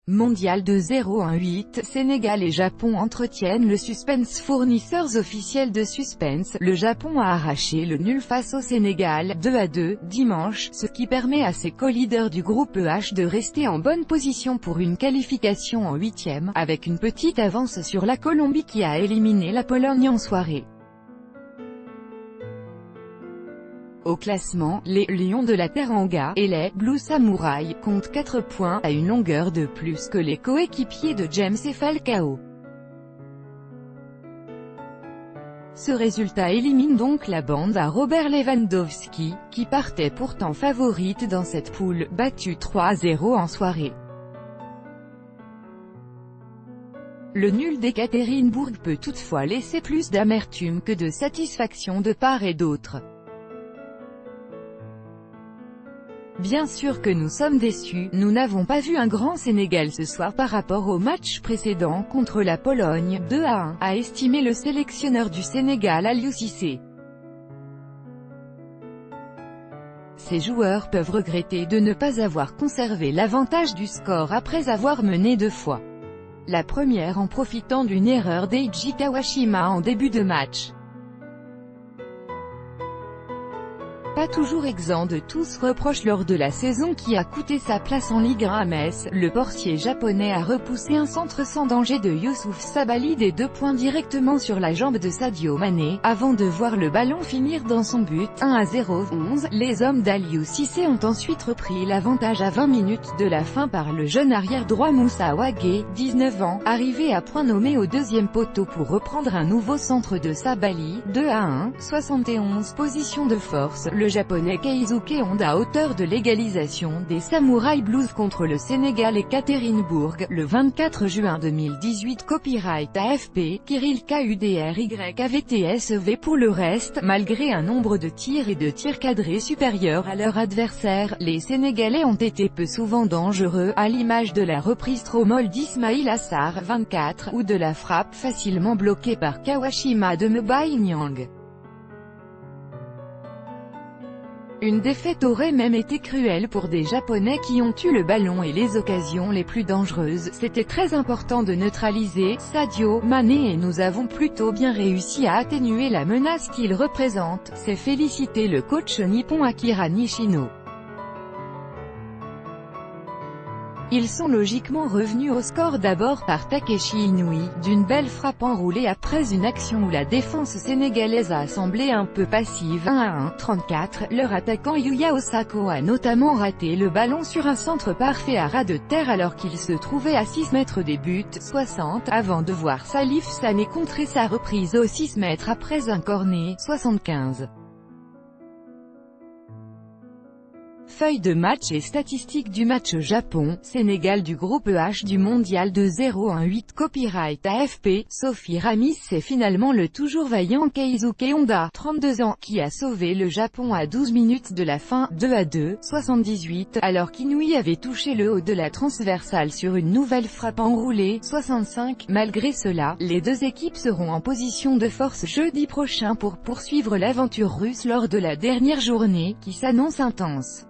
Mondial de 0-1-8, Sénégal et Japon entretiennent le suspense. Fournisseurs officiels de suspense, le Japon a arraché le nul face au Sénégal, 2-2, dimanche, ce qui permet à ses co-leaders du groupe H de rester en bonne position pour une qualification en huitième, avec une petite avance sur la Colombie qui a éliminé la Pologne en soirée. Au classement, les Lions de la Teranga et les Blue Samurai comptent 4 points, à une longueur de plus que les coéquipiers de James et Falcao. Ce résultat élimine donc la bande à Robert Lewandowski, qui partait pourtant favorite dans cette poule, battue 3-0 en soirée. Le nul d'Ekaterinbourg peut toutefois laisser plus d'amertume que de satisfaction de part et d'autre. Bien sûr que nous sommes déçus, nous n'avons pas vu un grand Sénégal ce soir par rapport au match précédent contre la Pologne, 2-1, a estimé le sélectionneur du Sénégal Aliou Cissé. Ces joueurs peuvent regretter de ne pas avoir conservé l'avantage du score après avoir mené 2 fois. La première en profitant d'une erreur d'Eiji Kawashima en début de match. Pas toujours exempt de tous reproches lors de la saison qui a coûté sa place en Ligue 1 à Metz, le portier japonais a repoussé un centre sans danger de Youssouf Sabaly des 2 points directement sur la jambe de Sadio Mané, avant de voir le ballon finir dans son but, 1-0. Les hommes d'Aliou Cissé ont ensuite repris l'avantage à 20 minutes de la fin par le jeune arrière droit Moussa Wagué, 19 ans, arrivé à point nommé au deuxième poteau pour reprendre un nouveau centre de Sabaly, 2-1, 71, position de force. Le japonais Keisuke Honda, auteur de l'égalisation des Samurai Blues contre le Sénégal et Ekaterinbourg, le 24 juin 2018. Copyright AFP, Kirill KUDRYAVTSEV. Pour le reste, malgré un nombre de tirs et de tirs cadrés supérieurs à leur adversaire, les Sénégalais ont été peu souvent dangereux, à l'image de la reprise trop molle d'Ismaïl Assar, 24, ou de la frappe facilement bloquée par Kawashima de Mbaye Niang. Une défaite aurait même été cruelle pour des Japonais qui ont eu le ballon et les occasions les plus dangereuses. C'était très important de neutraliser Sadio Mané et nous avons plutôt bien réussi à atténuer la menace qu'il représente, s'est félicité le coach nippon Akira Nishino. Ils sont logiquement revenus au score d'abord par Takeshi Inouï, d'une belle frappe enroulée après une action où la défense sénégalaise a semblé un peu passive. 1-1, 34, leur attaquant Yuya Osako a notamment raté le ballon sur un centre parfait à ras de terre alors qu'il se trouvait à 6 mètres des buts, 60, avant de voir Salif Sané contrer sa reprise aux 6 mètres après un corner, 75. Feuille de match et statistiques du match Japon-Sénégal du groupe H du mondial de 0-1-8. Copyright AFP, Sophie Ramis. C'est finalement le toujours vaillant Keisuke Honda, 32 ans, qui a sauvé le Japon à 12 minutes de la fin, 2-2, 78, alors qu'Inouï avait touché le haut de la transversale sur une nouvelle frappe enroulée, 65. Malgré cela, les deux équipes seront en position de force jeudi prochain pour poursuivre l'aventure russe lors de la dernière journée, qui s'annonce intense.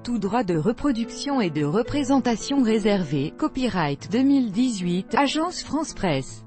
Tout droit de reproduction et de représentation réservé. Copyright 2018, Agence France Presse.